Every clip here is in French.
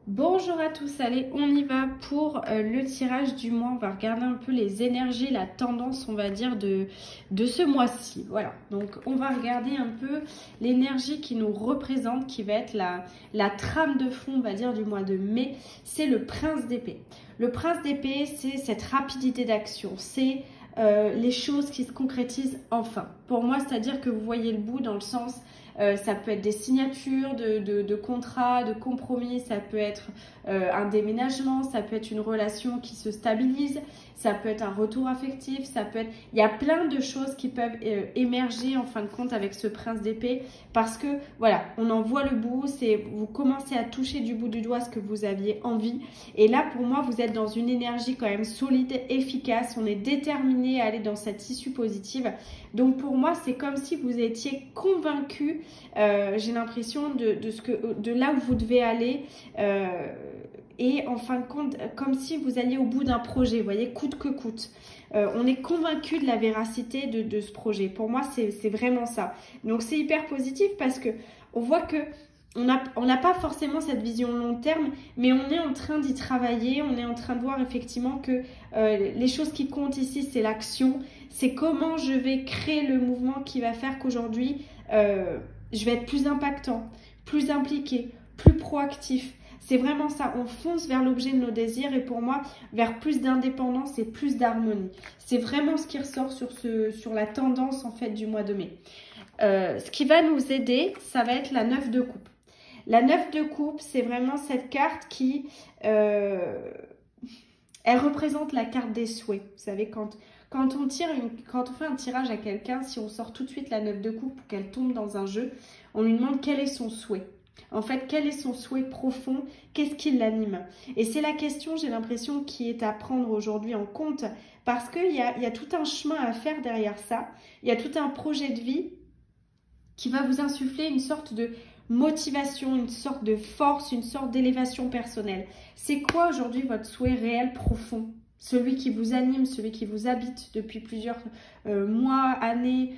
Bonjour à tous, allez, on y va pour le tirage du mois. On va regarder un peu les énergies, la tendance, on va dire, de ce mois-ci. Voilà, donc on va regarder un peu l'énergie qui nous représente, qui va être la trame de fond, on va dire, du mois de mai. C'est le prince d'épée. Le prince d'épée, c'est cette rapidité d'action, c'est les choses qui se concrétisent enfin. Pour moi, c'est-à-dire que vous voyez le bout dans le sens... ça peut être des signatures de contrats, de compromis, ça peut être un déménagement, ça peut être une relation qui se stabilise, ça peut être un retour affectif, ça peut être... Il y a plein de choses qui peuvent émerger en fin de compte avec ce prince d'épée parce que, voilà, on en voit le bout, vous commencez à toucher du bout du doigt ce que vous aviez envie. Et là, pour moi, vous êtes dans une énergie quand même solide, efficace, on est déterminé à aller dans cette issue positive. Donc pour moi, c'est comme si vous étiez convaincu, j'ai l'impression de là où vous devez aller. Et en fin de compte, comme si vous alliez au bout d'un projet, vous voyez, coûte que coûte. On est convaincu de la véracité de ce projet. Pour moi, c'est vraiment ça. Donc c'est hyper positif parce que on voit que on n'a pas forcément cette vision long terme, mais on est en train d'y travailler, on est en train de voir effectivement que les choses qui comptent ici, c'est l'action, c'est comment je vais créer le mouvement qui va faire qu'aujourd'hui, je vais être plus impactant, plus impliqué, plus proactif. C'est vraiment ça, on fonce vers l'objet de nos désirs et pour moi, vers plus d'indépendance et plus d'harmonie. C'est vraiment ce qui ressort sur la tendance en fait du mois de mai. Ce qui va nous aider, ça va être la 9 de coupe. La 9 de coupe, c'est vraiment cette carte qui... elle représente la carte des souhaits. Vous savez, quand on fait un tirage à quelqu'un, si on sort tout de suite la 9 de coupe pour qu'elle tombe dans un jeu, on lui demande quel est son souhait. En fait, quel est son souhait profond? Qu'est-ce qui l'anime? Et c'est la question, j'ai l'impression, qui est à prendre aujourd'hui en compte parce qu'il y a tout un chemin à faire derrière ça. Il y a tout un projet de vie qui va vous insuffler une sorte de motivation, une sorte de force, une sorte d'élévation personnelle. C'est quoi aujourd'hui votre souhait réel profond? Celui qui vous anime, celui qui vous habite depuis plusieurs mois, années.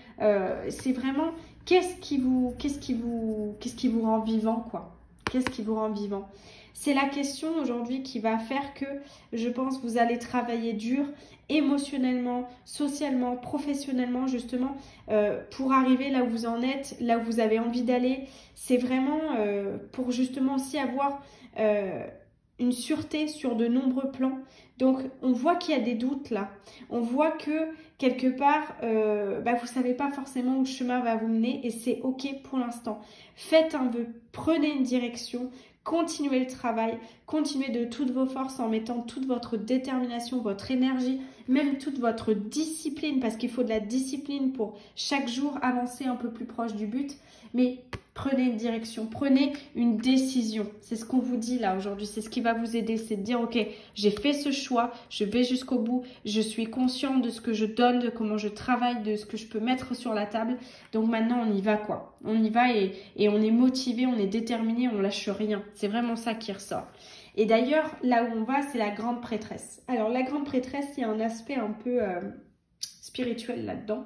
C'est vraiment qu'est-ce qui vous rend vivant, quoi? Qu'est-ce qui vous rend vivant? C'est la question aujourd'hui qui va faire que, je pense, vous allez travailler dur, émotionnellement, socialement, professionnellement, justement, pour arriver là où vous en êtes, là où vous avez envie d'aller. C'est vraiment pour justement aussi avoir une sûreté sur de nombreux plans. Donc, on voit qu'il y a des doutes là. On voit que, quelque part, vous ne savez pas forcément où le chemin va vous mener et c'est OK pour l'instant. Faites un vœu, prenez une direction, continuez le travail, continuez de toutes vos forces en mettant toute votre détermination, votre énergie, même toute votre discipline, parce qu'il faut de la discipline pour chaque jour avancer un peu plus proche du but. Mais prenez une direction, prenez une décision. C'est ce qu'on vous dit là aujourd'hui, c'est ce qui va vous aider, c'est de dire ok, j'ai fait ce choix, je vais jusqu'au bout, je suis consciente de ce que je donne, de comment je travaille, de ce que je peux mettre sur la table. Donc maintenant on y va quoi, on y va et on est motivé, on est déterminé, on lâche rien. C'est vraiment ça qui ressort. Et d'ailleurs, là où on va, c'est la grande prêtresse. Alors la grande prêtresse, il y a un aspect un peu spirituel là-dedans.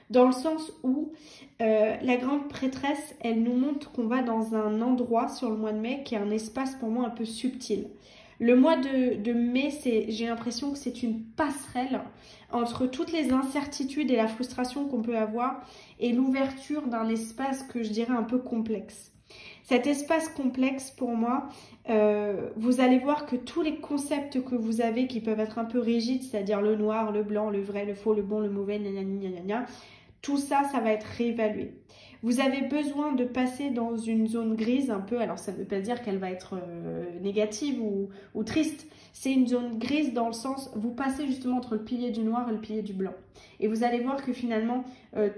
Dans le sens où la grande prêtresse, elle nous montre qu'on va dans un endroit sur le mois de mai qui est un espace pour moi un peu subtil. Le mois de mai, j'ai l'impression que c'est une passerelle entre toutes les incertitudes et la frustration qu'on peut avoir et l'ouverture d'un espace que je dirais un peu complexe. Cet espace complexe, pour moi, vous allez voir que tous les concepts que vous avez qui peuvent être un peu rigides, c'est-à-dire le noir, le blanc, le vrai, le faux, le bon, le mauvais, gna gna gna gna, tout ça, ça va être réévalué. Vous avez besoin de passer dans une zone grise un peu, alors ça ne veut pas dire qu'elle va être négative ou triste, c'est une zone grise dans le sens, vous passez justement entre le pilier du noir et le pilier du blanc. Et vous allez voir que finalement,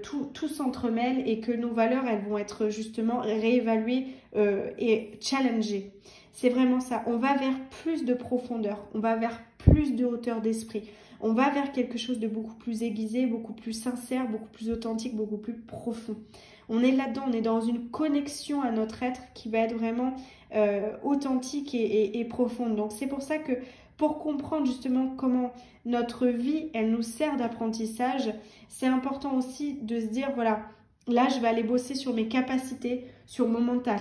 tout s'entremêle et que nos valeurs, elles vont être justement réévaluées et challengées. C'est vraiment ça, on va vers plus de profondeur, on va vers plus de hauteur d'esprit. On va vers quelque chose de beaucoup plus aiguisé, beaucoup plus sincère, beaucoup plus authentique, beaucoup plus profond. On est là-dedans, on est dans une connexion à notre être qui va être vraiment authentique et profonde. Donc c'est pour ça que pour comprendre justement comment notre vie, elle nous sert d'apprentissage, c'est important aussi de se dire, voilà, là je vais aller bosser sur mes capacités, sur mon mental.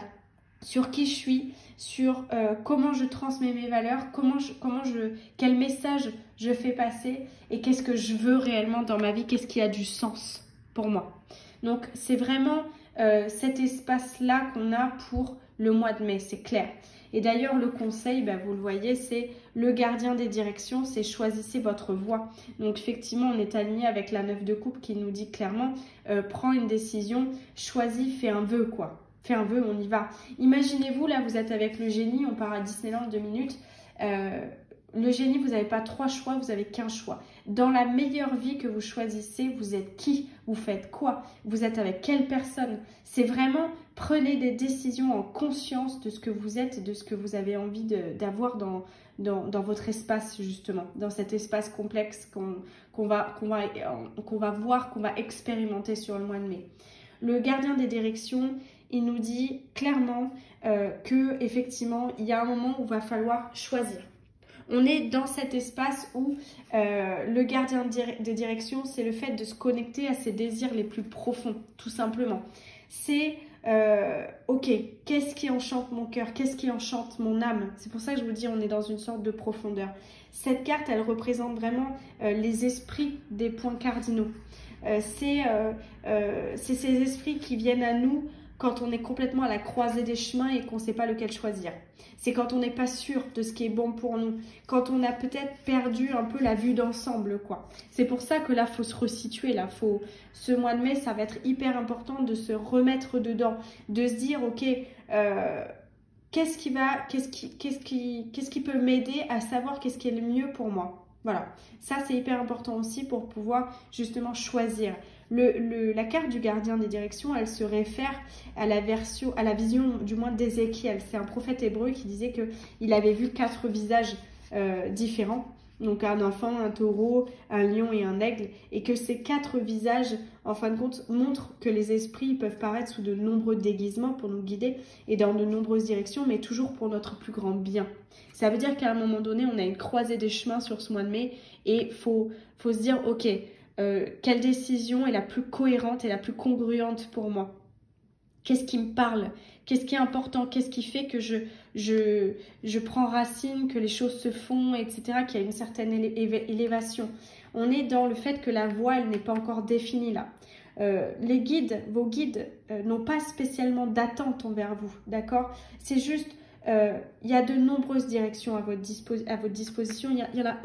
sur qui je suis, sur comment je transmets mes valeurs, quel message je fais passer et qu'est-ce que je veux réellement dans ma vie, qu'est-ce qui a du sens pour moi. Donc c'est vraiment cet espace-là qu'on a pour le mois de mai, c'est clair. Et d'ailleurs, le conseil, vous le voyez, c'est le gardien des directions, c'est choisissez votre voie. Donc effectivement, on est aligné avec la 9 de coupe qui nous dit clairement, prends une décision, choisis, fais un vœu quoi. Fais un vœu, on y va. Imaginez-vous, là, vous êtes avec le génie, on part à Disneyland 2 minutes. Le génie, vous n'avez pas 3 choix, vous n'avez qu'un choix. Dans la meilleure vie que vous choisissez, vous êtes qui? Vous faites quoi? Vous êtes avec quelle personne? C'est vraiment, prenez des décisions en conscience de ce que vous êtes et de ce que vous avez envie d'avoir dans votre espace, justement. Dans cet espace complexe qu'on va voir, qu'on va expérimenter sur le mois de mai. Le gardien des directions, il nous dit clairement qu'effectivement, il y a un moment où il va falloir choisir. On est dans cet espace où le gardien de direction, c'est le fait de se connecter à ses désirs les plus profonds, tout simplement. C'est, ok, qu'est-ce qui enchante mon cœur? Qu'est-ce qui enchante mon âme? C'est pour ça que je vous dis, on est dans une sorte de profondeur. Cette carte, elle représente vraiment les esprits des points cardinaux. C'est ces esprits qui viennent à nous quand on est complètement à la croisée des chemins et qu'on ne sait pas lequel choisir. C'est quand on n'est pas sûr de ce qui est bon pour nous, quand on a peut-être perdu un peu la vue d'ensemble, quoi. C'est pour ça que là, il faut se resituer, là. Ce mois de mai, ça va être hyper important de se remettre dedans, de se dire, ok, qu'est-ce qui peut m'aider à savoir qu'est-ce qui est le mieux pour moi. Voilà, ça c'est hyper important aussi pour pouvoir justement choisir. La carte du gardien des directions, elle se réfère à la vision du moins d'Ézéchiel. C'est un prophète hébreu qui disait qu'il avait vu 4 visages différents. Donc un enfant, un taureau, un lion et un aigle. Et que ces 4 visages, en fin de compte, montrent que les esprits peuvent paraître sous de nombreux déguisements pour nous guider et dans de nombreuses directions, mais toujours pour notre plus grand bien. Ça veut dire qu'à un moment donné, on a une croisée des chemins sur ce mois de mai et faut se dire, ok, quelle décision est la plus cohérente et la plus congruente pour moi? Qu'est-ce qui me parle? Qu'est-ce qui est important? Qu'est-ce qui fait que je prends racine, que les choses se font, etc., qu'il y a une certaine élévation? On est dans le fait que la voie, elle n'est pas encore définie là. Les guides, vos guides, n'ont pas spécialement d'attente envers vous, d'accord? C'est juste, il y a de nombreuses directions à votre disposition, il n'y en a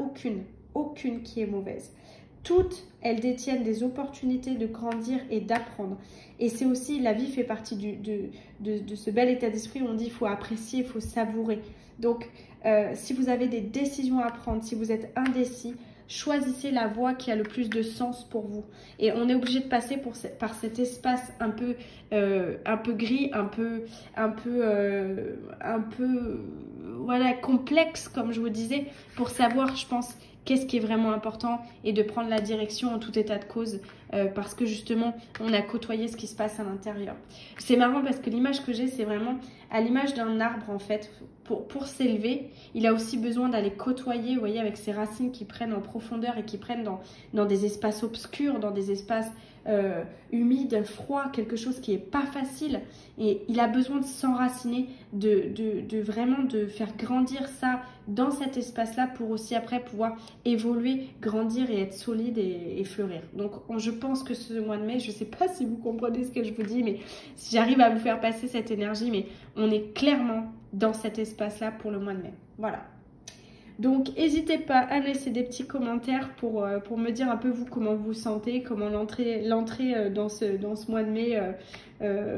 aucune qui est mauvaise. Toutes, elles détiennent des opportunités de grandir et d'apprendre. Et c'est aussi, la vie fait partie de ce bel état d'esprit où on dit il faut apprécier, il faut savourer. Donc, si vous avez des décisions à prendre, si vous êtes indécis, choisissez la voie qui a le plus de sens pour vous. Et on est obligé de passer par cet espace un peu gris, un peu voilà, complexe, comme je vous disais, pour savoir, je pense, qu'est-ce qui est vraiment important et de prendre la direction en tout état de cause parce que justement, on a côtoyé ce qui se passe à l'intérieur. C'est marrant parce que l'image que j'ai, c'est vraiment à l'image d'un arbre en fait. Pour s'élever, il a aussi besoin d'aller côtoyer, vous voyez, avec ses racines qui prennent en profondeur et qui prennent dans des espaces obscurs, dans des espaces humides, froids, quelque chose qui n'est pas facile. Et il a besoin de s'enraciner, vraiment de faire grandir ça dans cet espace-là pour aussi après pouvoir évoluer, grandir et être solide et fleurir. Donc je pense que ce mois de mai, je ne sais pas si vous comprenez ce que je vous dis, mais si j'arrive à vous faire passer cette énergie, mais on est clairement dans cet espace-là pour le mois de mai. Voilà. Donc, n'hésitez pas à laisser des petits commentaires pour me dire un peu vous comment vous vous sentez, comment l'entrée dans ce mois de mai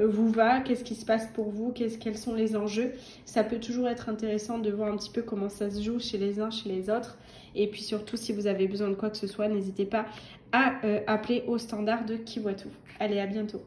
vous va, qu'est-ce qui se passe pour vous, quels sont les enjeux. Ça peut toujours être intéressant de voir un petit peu comment ça se joue chez les uns, chez les autres. Et puis surtout, si vous avez besoin de quoi que ce soit, n'hésitez pas à appeler au standard de Kiwato. Allez, à bientôt.